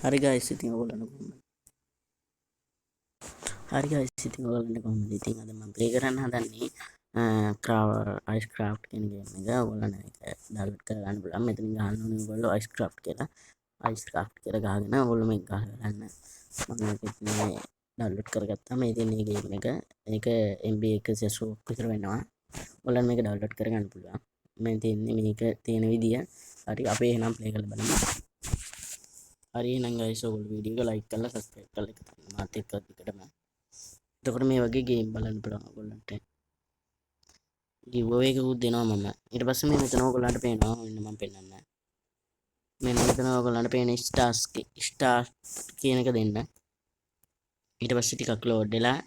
හරි ගයිස් ඉතින් ඔයගොල්ලන්ට කොහොමද? හරි ගයිස් ඉතින් ඔයගොල්ලන්ට කොහොමද? ඉතින් අද මම ප්ලේ කරන්න හදන්නේ අයිස් ක්‍රාෆ්ට් කියන ගේම් එක. ඔයගොල්ලන්ට ඒක ඩවුන්ලෝඩ් කරගන්න පුළුවන්. මෙතනින් ගහන්න ඕනේ ඔයගොල්ලෝ අයිස් ක්‍රාෆ්ට් කියලා. අයිස් ක්‍රාෆ්ට් කියලා ගහගෙන ඔයගොල්ලෝ මේක ගහගන්න. මම මේක මේ ඩවුන්ලෝඩ් කරගත්තා. මේ තියෙන ගේම් එක. ඒක MB 180 විතර වෙනවා. ඔයගොල්ලන් මේක ඩවුන්ලෝඩ් කරගන්න පුළුවන්. මේ තියෙන්නේ මේක තියෙන විදිය. හරි අපි එහෙනම් ප්ලේ කරලා බලමු. හරි එහෙනම් ගයිස් ඔයගොල්ලෝ වීඩියෝ එක ලයික් කරලා සබ්ස්ක්‍රයිබ් කරලා එක මාත් එක්ක දිගටම. එතකොට මේ වගේ ගේම් බලන්න පුළුවන් ඔයගොල්ලන්ට. ගිව් අවේ එකකුත් දෙනවා මම. ඊට පස්සේ මේ මෙතන ඔයගොල්ලන්ට පේනවා මෙන්න මම පෙන්නන්න. මෙන්න මෙතන ඔයගොල්ලන්ට පේන ස්ටාර් කියන එක දෙන්න. ඊට පස්සේ ටිකක් ලෝඩ් වෙලා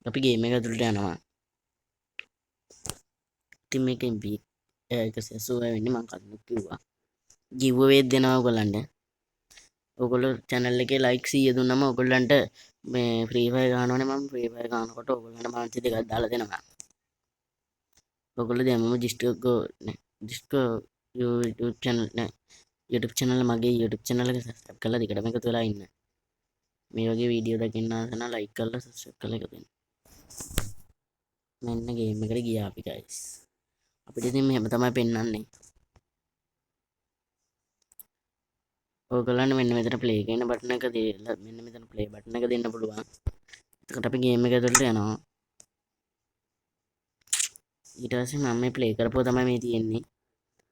අපි ගේම් එක ඇතුළට යනවා. ඉතින් මේක MP 180 වෙන්නේ මම කලින් කිව්වා. ගිව් අවේ දෙනවා ඔයගොල්ලන්ට. ඔයගොල්ලෝ channel එකේ like 100 දුන්නම ඔයගොල්ලන්ට මේ free fire ගන්නවනේ මම free fire ගන්නකොට ඔයගොල්ලන්ට මාන්සි දෙකක් දාලා දෙනවා. ඔයගොල්ලෝ දැම්මම just YouTube channel මගේ YouTube channel එක subscribe කරලා දිගටම එකතු වෙලා ඉන්න. මේ වගේ වීඩියෝ දකින්න ආස නම් like කරලා subscribe කරලා එකතු වෙන්න. මෙන්න ගේම් එකට ගියා අපි guys. අපිට ඉතින් මෙහෙම තමයි පෙන්වන්නේ. ඔයගොල්ලන්ට මෙන්න මෙතන play කියන බටන් එක දීලා මෙන්න මෙතන play බටන් එක දෙන්න පුළුවන්. එතකොට අපි ගේම් එක ඇතුළට යනවා. ඊට පස්සේ මම මේ ප්ලේ කරපුවා තමයි මේ තියෙන්නේ.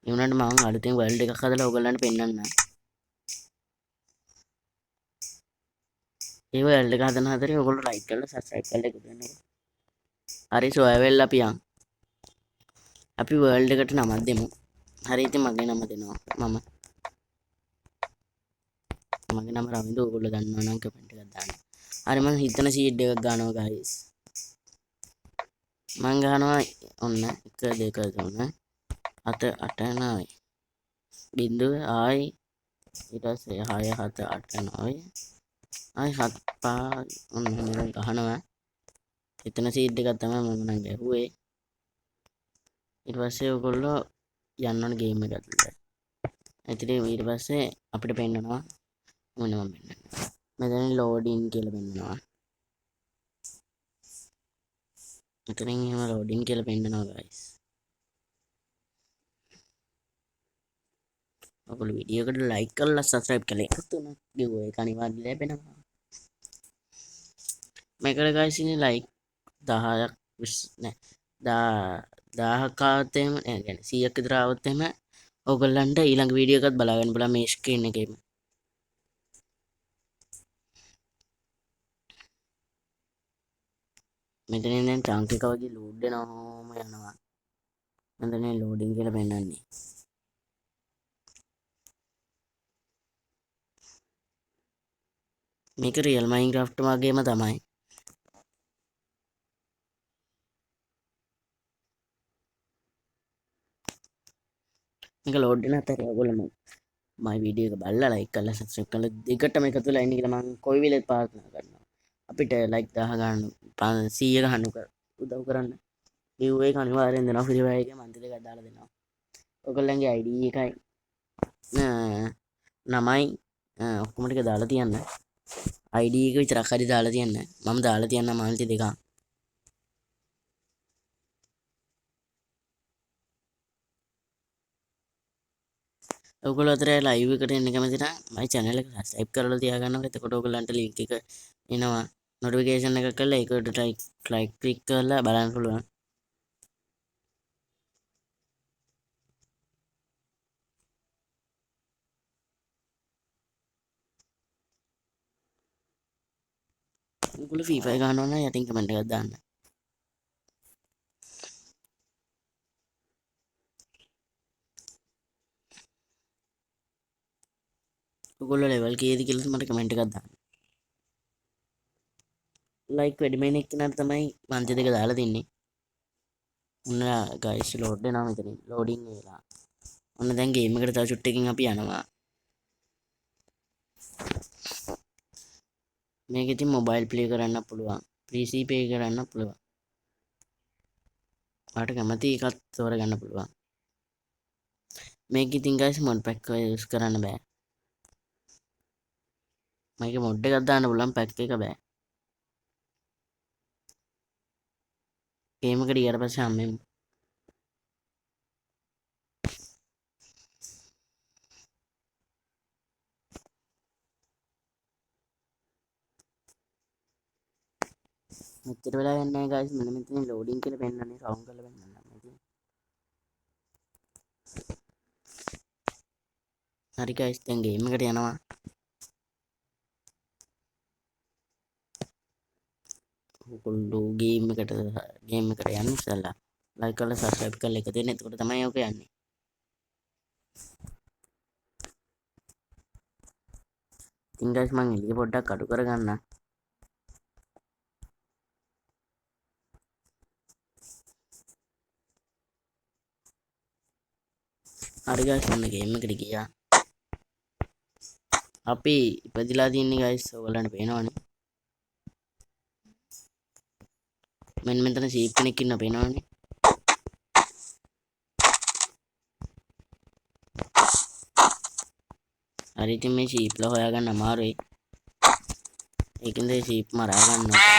ඒ වුණාට මම අලුතෙන් වර්ල්ඩ් එකක් හදලා ඔයගොල්ලන්ට පෙන්නන්න. ඒ වර්ල්ඩ් එක හදන හතරේ ඔයගොල්ලෝ ලයික් කරලා සබ්ස්ක්‍රයිබ් කරලා එකතු වෙන්න. හරි සොයවෙල් අපි යන්. අපි වර්ල්ඩ් එකට නමක් දෙමු. හරි ඉතින් මගේ නම දෙනවා මම. මගේ නම රවින්ද ඔයගොල්ලෝ දන්නවා නම් කමෙන්ට් එකක් දාන්න. හරි මම හිතන සීඩ් එකක් ගන්නවා guys. මං ගන්නවා ඔන්න 1 2 3 7 8 9 බිංදුව ආයි ඊට පස්සේ 6 7 8 9 ආයි 7 5 ඔන්න මෙතන ගහනවා. එතන සීඩ් එකක් තමයි මම නම් ගැහුවේ. ඊට පස්සේ ඔයගොල්ලෝ යන්න ඕන ගේම් එක ඇතුළට. ඉතින් ඊට පස්සේ අපිට පෙන්නනවා මොන මම පෙන්නන්නේ. මෙතන ලෝඩින් කියලා පෙන්නනවා. මෙතනින් එහෙම ලෝඩින් කියලා පෙන්නනවා guys. ඔයගොල්ලෝ වීඩියෝ එකට ලයික් කරලා සබ්ස්ක්‍රයිබ් කරලා එකතු වුණා. ගිව් එක අනිවාර්යයෙන් ලැබෙනවා. මේකට guys ඉන්නේ ලයික් 10ක් 20 නෑ 1000ක් ආවොත් එහෙම يعني 100ක් විතර ආවොත් එහෙම ඔයගොල්ලන්ට ඊළඟ වීඩියෝ එකත් බලා ගන්න පුළුවන් මේ ස්ක්‍රීන් එකේම. මෙතනින් දැන් ටංක් එක වගේ ලෝඩ් වෙනවාම යනවා. මෙතන ලෝඩින් කියලා පෙන්නන්නේ. මේක රියල් මයින්ක්‍රාෆ්ට් වගේම තමයි. මේක ලෝඩ් වෙන අතරේ ඔයගොල්ලෝ මයි වීඩියෝ එක බලලා ලයික් කරලා සබ්ස්ක්‍රයිබ් කරලා දිගටම එකතු වෙලා ඉන්න කියලා මම කොයි වෙලේත් ප්‍රාර්ථනා කරනවා. අපිට ලයික් 10 ගන්න 100 ගන්න උදව් කරන්න. view එක අනිවාර්යෙන් දෙනවා ෆ්‍රී ෆයර් එකේ මන්ත්‍රී එකක් දාලා දෙනවා. ඔයගොල්ලන්ගේ ID එකයි නමයි ඔක්කොම ටික දාලා තියන්න. ID එක විතරක් හරි දාලා තියන්න. මම දාලා තියන්න මාල්ටි දෙකක්. ඔයගොල්ලෝ අතර ලයිව් එකට එන්න කැමති නම් මයි channel එක subscribe කරලා තියාගන්න. එතකොට ඔයගොල්ලන්ට link එක එනවා. notification එක කරලා ඒකට like click කරලා බලන්න පුළුවන්. ඔයගොල්ලෝ free fire ගන්නවා නම් යටින් comment එකක් දාන්න. ඔයගොල්ලෝ level කීයද කියලා මට comment එකක් දාන්න. like වැඩිම කෙනෙක් තමයි මන්ත්‍රී දෙක දාලා තින්නේ. ඔන්න guys load වෙනවා මෙතනින් loading වෙලා. ඔන්න දැන් game එකට තව චුට්ටකින් අපි යනවා. මේක ඉතින් mobile play කරන්න පුළුවන්. PC play කරන්න පුළුවන්. ඔයාලට කැමති එකක් තෝරගන්න පුළුවන්. මේක ඉතින් guys mod pack use කරන්න බෑ. මගේ මොඩ් එකක් දාන්න පුළුවන් පැක් එක බෑ ගේම් එකට ගියාට පස්සේ හම්බෙමු මෙච්චර වෙලා යන්නේ නැහැ guys මෙන්න මෙතන loading කියලා පෙන්නන්නේ රවුම් කරලා පෙන්නන්න හරි guys දැන් ගේම් එකට යනවා ඔයගොල්ලෝ ගේම් එකට යන්න ඉස්සෙල්ලා ලයික් කරලා subscribe කරලා එක දෙන්න එතකොට තමයි ඔක යන්නේ ඉතින් guys මම එළිය පොඩ්ඩක් අඩු කරගන්න හරි guys ඔන්න ගේම් එකට ගියා අපි ඉපදිලා තින්නේ guys ඔයගොල්ලන්ට පේනවනේ මෙන්න මෙතන ෂීප් කෙනෙක් ඉන්න පේනවනේ හරි ඉතින් මේ ෂීප්ලා හොයාගන්න අමාරුයි ඒකෙන්ද ෂීප් මරා ගන්නවා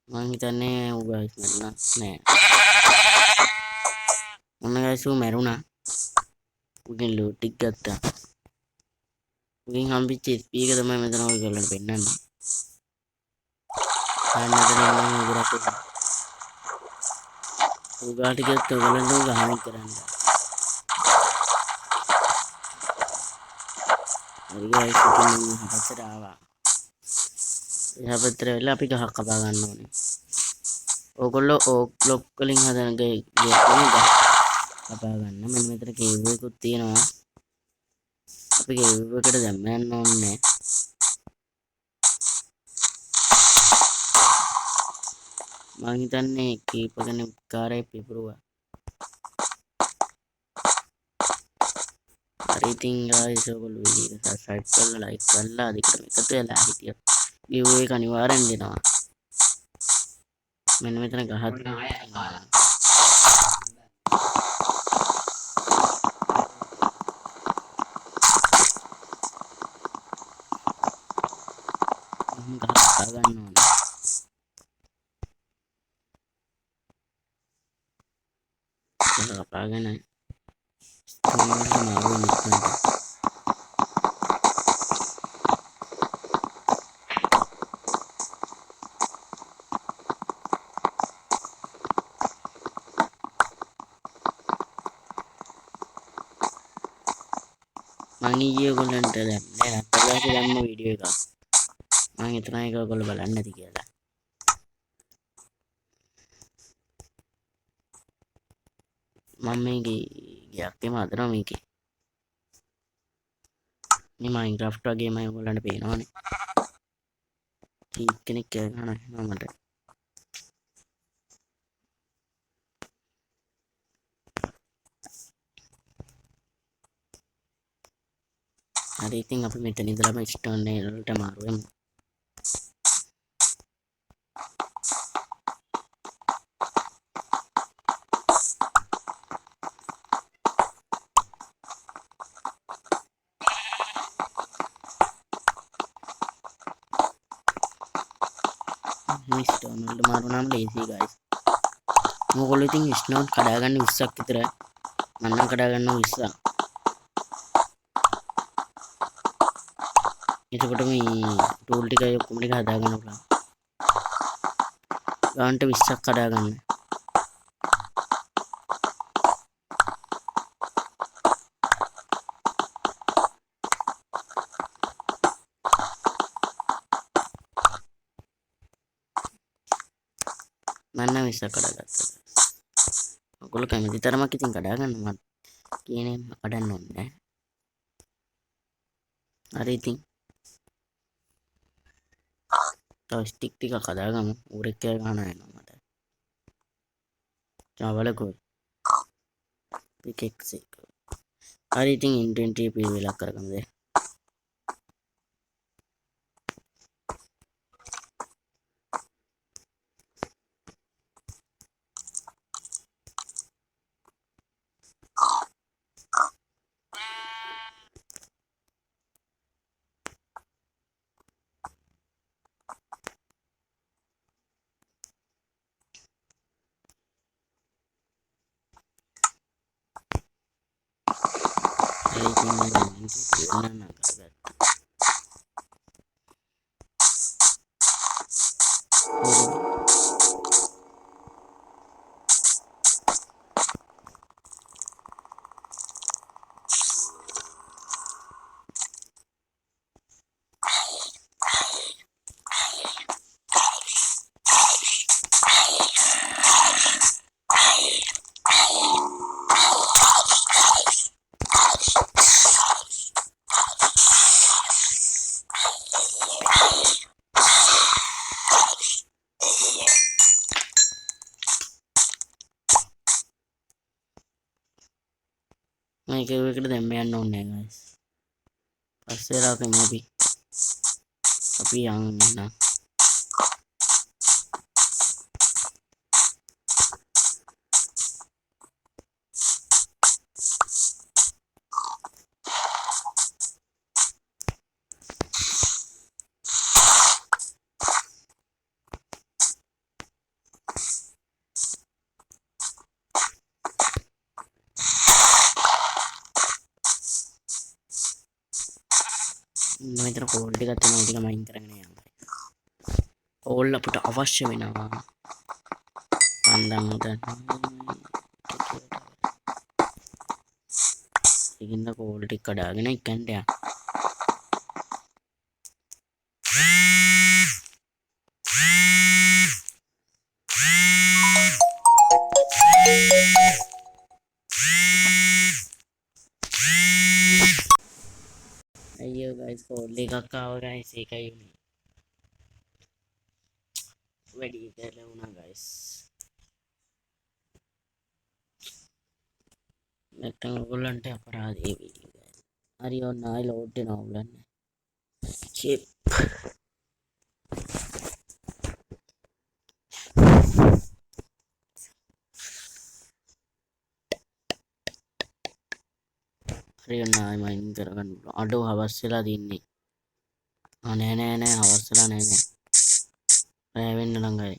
මං හිතන්නේ ඌ guys මරුණා නෑ ඔන්න guys ඌ මැරුණා ඌගෙන් ලූට් ටික ගත්තා ඌගෙන් හම්බෙච්ච SP එක තමයි මෙතන ඔයගොල්ලන්ට පෙන්නන්නේ දැන් මෙතන ඉන්නේ උගරට උගාට ගියත් ඔයගොල්ලන්ට ඌ ගහන්න කරන්න හරි guys ඉතින් හතර ආවා එහා පැත්තට වෙලා අපි ගහක් කපා ගන්න ඕනේ ඕගොල්ලෝ ඕක් බ්ලොක් වලින් හදන ගහ කපා ගන්න මෙන්න මෙතන කේව් එකකුත් තියෙනවා අපි කේව් එකට දැම්ම යන්න ඕනේ මං හිතන්නේ කීපගෙන කාරේ පිපුරුවා හරි ඉතින් guys ඔයගොල්ලෝ වීඩියෝ එක subscribe කරලා like කරලා අදිටම එකතු වෙලා හිටියොත් view එක අනිවාර්යෙන් දෙනවා මෙන්න මෙතන ගහක් ගන්න ඕනේ කපාගෙන මාරු නිකන් මං ඊයේ ඔයගොල්ලන්ට දැම්මේ නැත්නම් දැම්ම වීඩියෝ එක මං හිතනවා ඒක ඔයගොල්ලෝ බලන්නේ නැති කියලා මම මේකේ ගයක් එම හදනවා මේකේ මේ මයින්ක්‍රාෆ්ට් වගේ මම ඔයගොල්ලන්ට පේනවනේ චීප් කෙනෙක් කියනවා මට හරි ඉතින් අපි මෙතන ඉඳලාම ස්ටෝන් වලට මාරු වෙමු මේ ස්ටෝන් වලට මාරු නම් ලේසි guys මොකද ඉතින් ස්ටෝන් කඩා ගන්න 20ක් විතර මම නම් කඩා ගන්නවා 20ක් එතකොට මේ ටූල් ටික ඔක්කොම ටික හදා ගන්න පුළුවන් ගාන්ට 20ක් කඩා ගන්න මම නම් 20ක් කඩා ගත්තා ඔයගොල්ලෝ කැමති තරමක් ඉතින් කඩා ගන්න මම කියන්නේ කඩන්න ඕනේ හරි ඉතින් තව ස්ටික් ටික කදාගමු ඌරෙක් කෑ ගහන යනවා මට චාවලකෝ පිකෙක්ස් එක හරි ඉතින් ඉන්වෙන්ටරි පිළිවෙලක් කරගමුද මේක එකට දැම්ම යන්න ඕනේ guys. පස්සේ ලාකෙම අපි යන්න. මෙතන කෝල් ටිකක් තියෙනවා ටික මයින් කරගෙන යන්න. කෝල් අපිට අවශ්‍ය වෙනවා. කන්දම් උඩ. ඉතින් කෝල් ටික කඩාගෙන ඉක්කන්ට යන්න. අයියෝ guys කෝල් එකක් ආවා guys ඒකයි උනේ. වැඩි කියලා වුණා guys. නැත්තම් ඔයගොල්ලන්ට අපරාධේ වෙයි guys. හරි ඔන්න ආයි ලෝඩ් වෙනවා ඔයගොල්ලන්. chip හරි ඔන්න ආයි මයින් කරගන්න පුළුවන්. අඩෝ හවස් වෙලා දින්නේ. නෑ හවස් වෙලා නෑ. රෑ වෙන්න ළඟයි.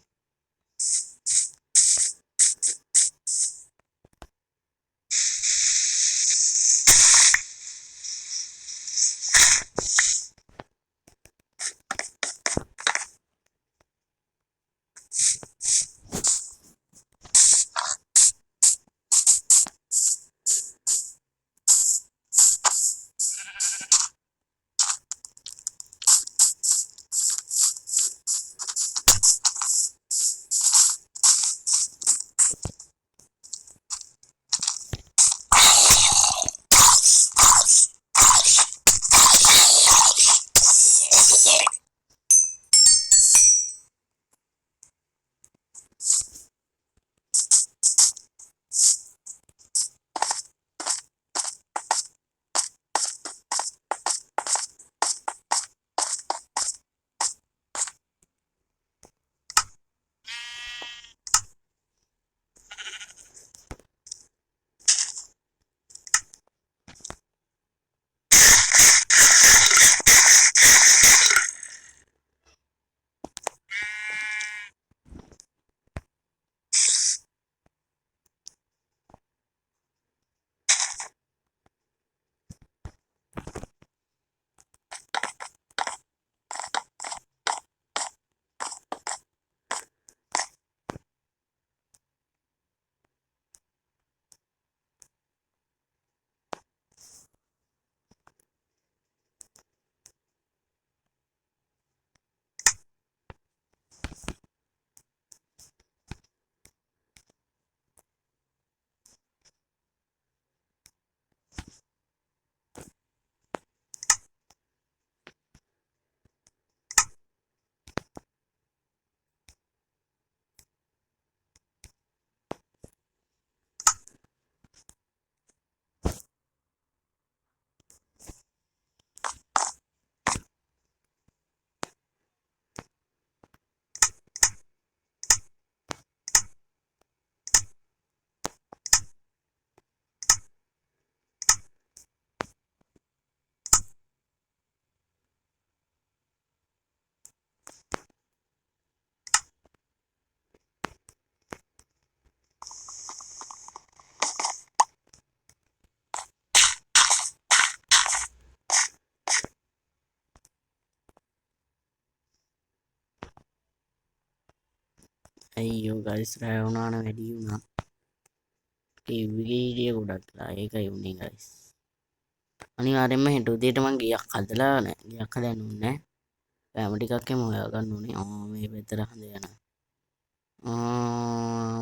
අයියෝ ගයිස් රෑ වුණාන වැඩි වුණා. ඒ වීඩියෝ ගොඩක් කළා ඒකයි වුණේ ගයිස්. අනිවාර්යෙන්ම හෙට උදේට මං ගියක් හදලා නැහැ. ගියක් හදන්න ඕනේ නැහැ. කැම ටිකක් එම හොයා ගන්න ඕනේ. මේ පැත්තට හඳ යනවා.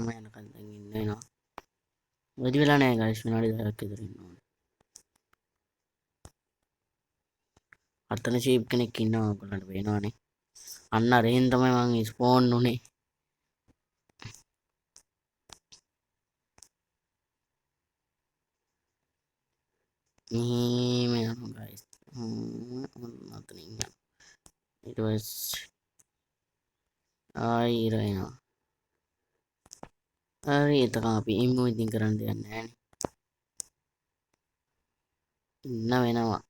මම යනකම් දැන් ඉන්න වෙනවා. වැඩි වෙලා නැහැ ගයිස් විනාඩි 10ක් විතර ඉන්න ඕනේ. අතන ෂීප් කෙනෙක් ඉන්නවා ඔයගොල්ලන්ට පේනවනේ. අන්න අරෙන් තමයි මං ස්පෝන් උනේ. මේ යනවා ගයිස්. අතන ඉන්නවා. ඊට පස්සේ ආයි ඉර එනවා. හරි එතකම් අපි ඉම්මු ඉතින් කරන්න දෙයක් නැහැ නේ. ඉන්න වෙනවා.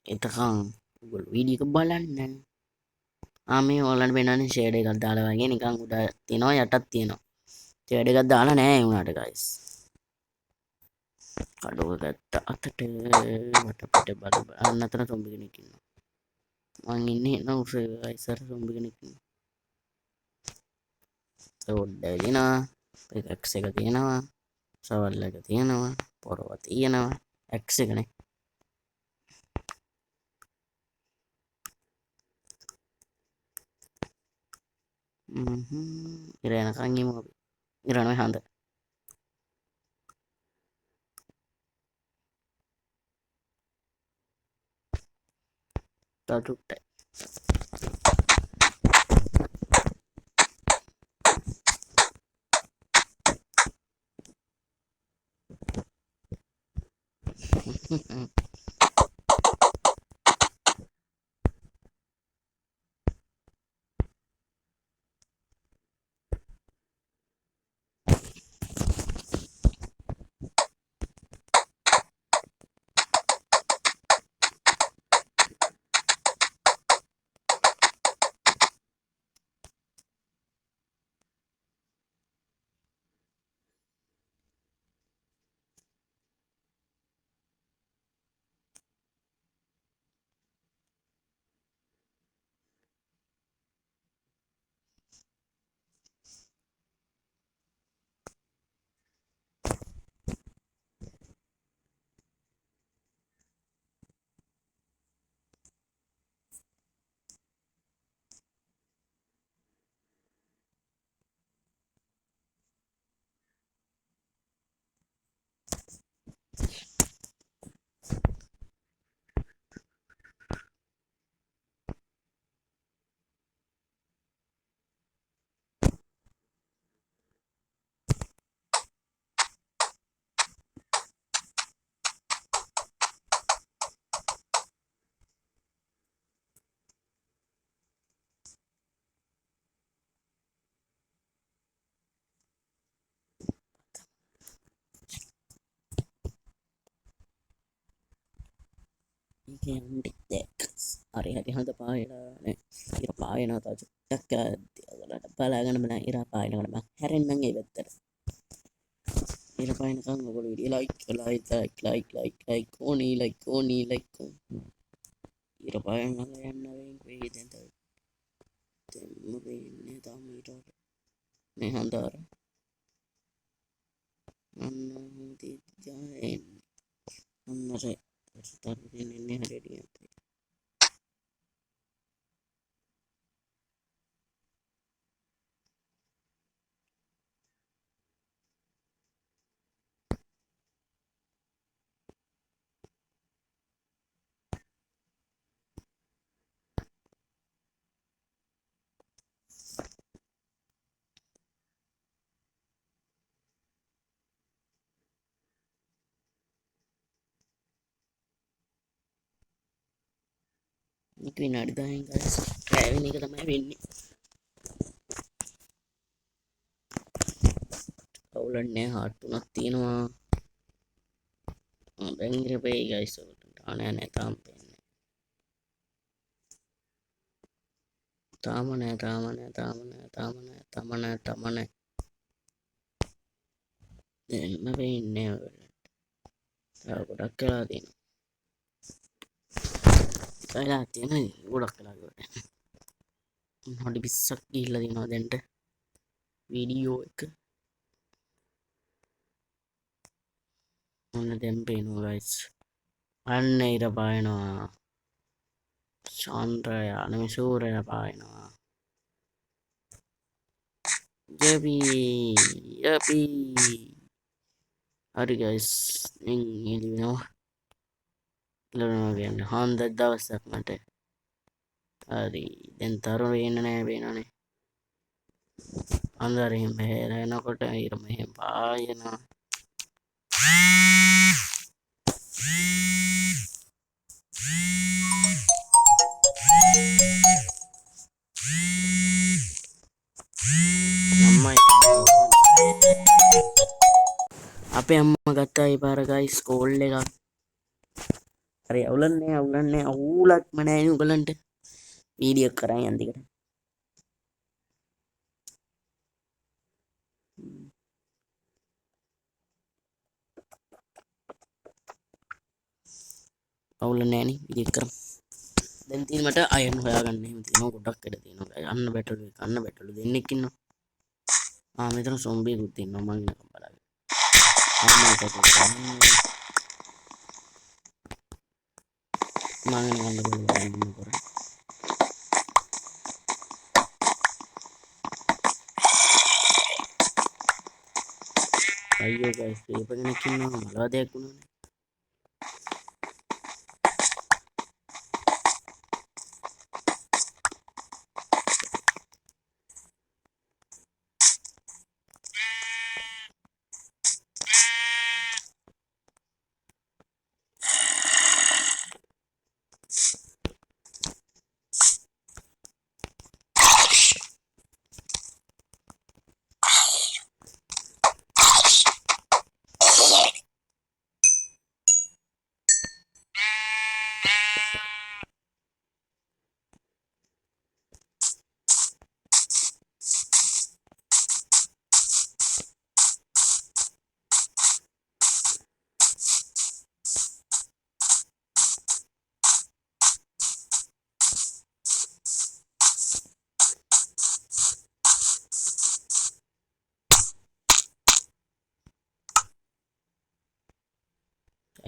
එතකම් ඔයගොල්ලෝ වීඩියෝ එක බලන්න. මේ ඔයාලන්ට පේනවනේ ෂේඩ් එකක් දාලා වගේ නිකන් උඩ තියෙනවා යටත් තියෙනවා. ෂේඩ් එකක් දාලා නැහැ ඒ උනාට ගයිස්. කඩුව ගත්ත අතට වටපිට බල අන්න අතන සොම්බි කෙනෙක් ඉන්නවා. මං ඉන්නේ නෝ ගයිස් අර සොම්බි කෙනෙක් ඉන්නවා. සෝඩ් දෙනවා. පිකැක්ස් එක තියෙනවා. සවල් එක තියෙනවා. පොරව තියෙනවා. ඇක්ස් එකනේ. ඉර යනකන් ඉමු අපි. ඉර නෙවෙයි හඳ. තටුට්ටයි. හරි හරි හඳ පායලානේ. ඉර පායනවා තව චුට්ටක් ඔයාලට බලාගෙන බලන්න ඉර පායනකොට මම හැරෙන්නම් ඒ පැත්තට. ඉර පායනකම් ඔයගොල්ලෝ වීඩියෝ ලයික් ඕනි. ඉර පායනකම් යන්න වෙයි දැන් තව. දෙන්න වෙන්නේ තාම ඊට මේ හඳ අර. අන්න දිජාෙන් අන්නර තරුදින් ඉන්නේ හරියට. මේක විනාඩි 10න් ගයිස් කෑවෙන එක තමයි වෙන්නේ. අවුලක් නෑ හાર્ට් තුනක් තියෙනවා. දැන් ඉර වෙයි ගයිස් ඔයාලට. නෑ තාම පේන්නේ. තාම නෑ. දැන්ම වෙන්නේ ඔයාලට. තව ගොඩක් වෙලා තියෙනවා. වෙලා තියෙනවා ගොඩක් වෙලා ගියා. හොඩි පිස්සක් ගිහිල්ලා දිනවා දැන්ට වීඩියෝ එක ඔන්න දැන් පේනවා ගයිස් අන්න ඉර පායනවා චන්ද්‍රය නෙමෙයි සූර්යය පායනවා යපි යපි හරි ගයිස් මින් එළි වෙනවා ලනවා කියන්නේ හොඳ දවසක් මට හරි දැන් තරුණ වෙන්න නෑ පේනවනේ අන්දරින් බහැරෙනකොට ඉර මෙහෙම පායනවා අම්මයි අපේ අම්මා ගත්තා ඒ පාර ගයිස් කෝල් එකක් හරි අවුලන්නේ අවුලක්ම නෑ නේ උගලන්ට වීඩියෝ කරන් යන් දිගට අවුල නෑනේ වීඩියෝ කරමු දැන් තියෙන මට අයන් හොයාගන්න එහෙම තියෙනවා ගොඩක් වැඩ තියෙනවා අන්න බැටළු දෙන්නෙක් ඉන්නවා මෙතන සොම්බියෙකුත් ඉන්නවා මං ඉන්නකම් බලාගෙන මං එනකම් බලන්න කරා අයියෝ ගයිස් කීප කෙනෙක් ඉන්නවා මොනවද දෙයක් වුණානේ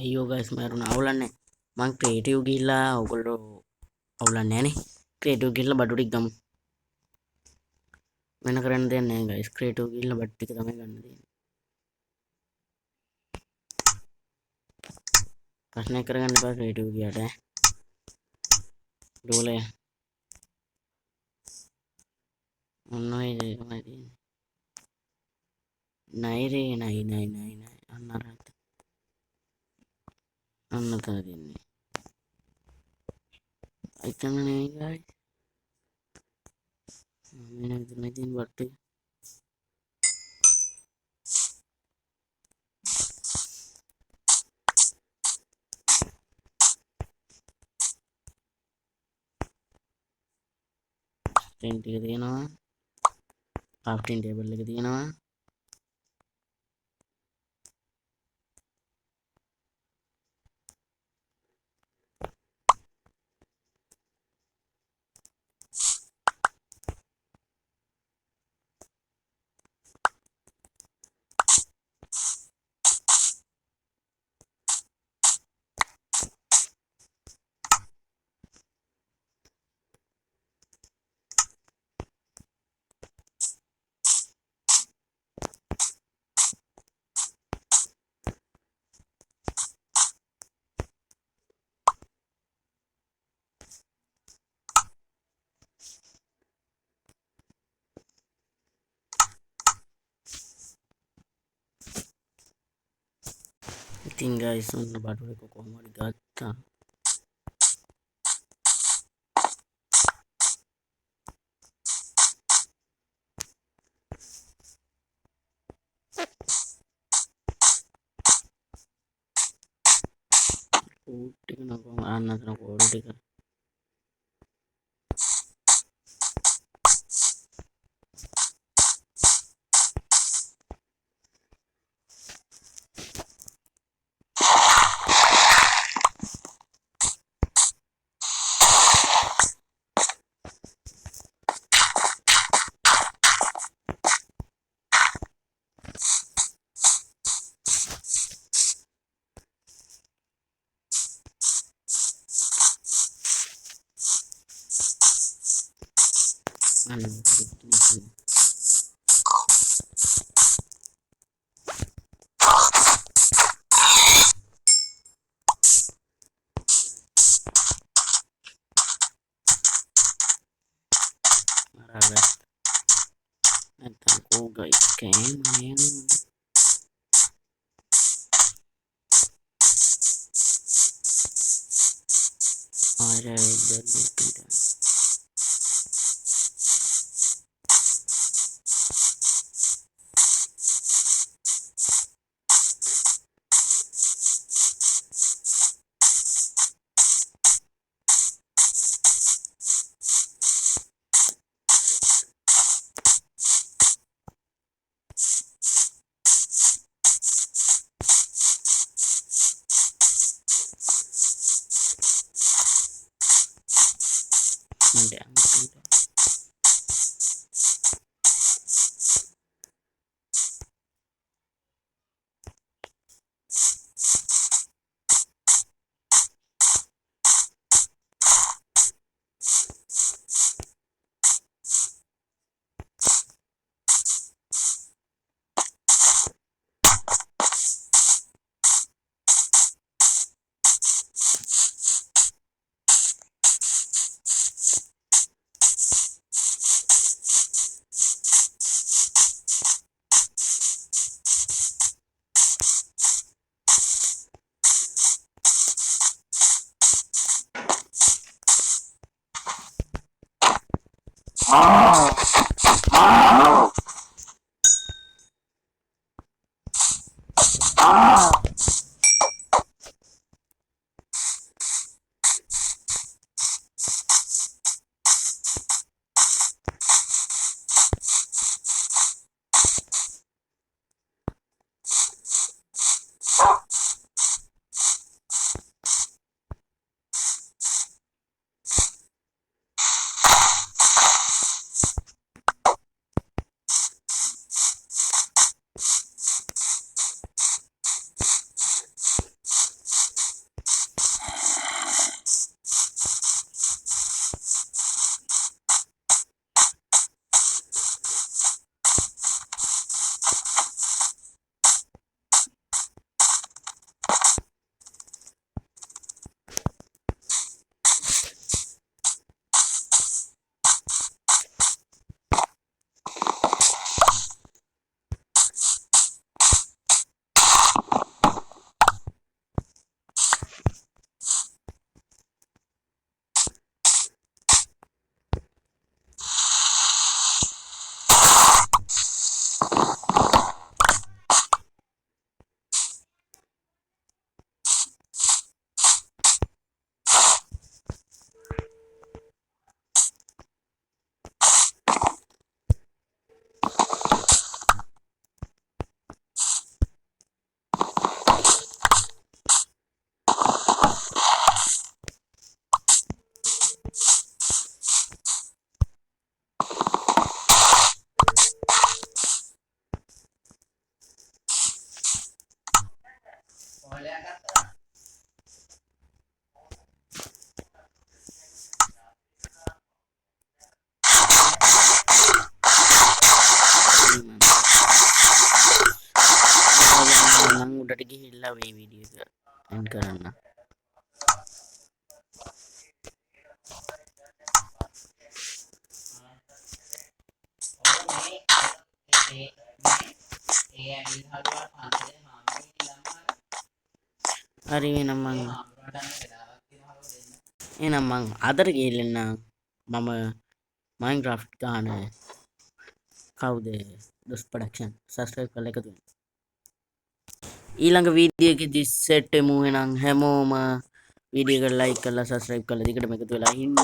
අයියෝ ගයිස් මරුණ අවුලන්නේ මං ක්‍රියේටිව් ගිහිල්ලා ඔයගොල්ලෝ අවුලන්නේ නැහනේ ක්‍රියේටිව් ගිහිල්ලා බඩු ටික ගමු වෙන කරන්න දෙයක් නැහැ ගයිස් ක්‍රියේටිව් ගිහිල්ලා බඩු ටික තමයි ගන්න දෙන්නේ ප්‍රශ්නයක් කරගන්න එපා ක්‍රියේටිව් ගියාට ඩෝලය මොන ඔය දේ තමයි තියෙන්නේ නයි රේ නයි අන්න අරහත් අන්න තමයි තියෙන්නේ අයිතන නේ ගයිස් මෙන්න මෙතන තියෙන බට්ටු ටෙන් ටික තියෙනවා crafting table එක තියෙනවා ඉතින් ගයිස් ඔන්න බඩු එක කොහොම හරි ගත්තා කෝඩ් ටික නගම අන්න අතන කෝඩ් ටික කරගන්න. නැත්තම් කෝ ගයිස් කෑම යනවා. ආරය ඉදන්නේ මන්ට යන්න. නම් උඩට ගිහිල්ලා මේ වීඩියෝ එක එන්ඩ් කරන්න. හරි එහෙනම් මං අදට ගිහිල්ලා මම මයින්ක්‍රාෆ්ට් ගාන කවුද දොස් ප්‍රොඩක්ෂන් සබ්ස්ක්‍රයිබ් කරලා එකතු වෙන්න. ඊළඟ වීඩියෝ එකේදී සෙට් එමු. එහෙනම් හැමෝම වීඩියෝ එක ලයික් කරලා සබ්ස්ක්‍රයිබ් කරලා දිගටම එකතු වෙලා ඉන්න.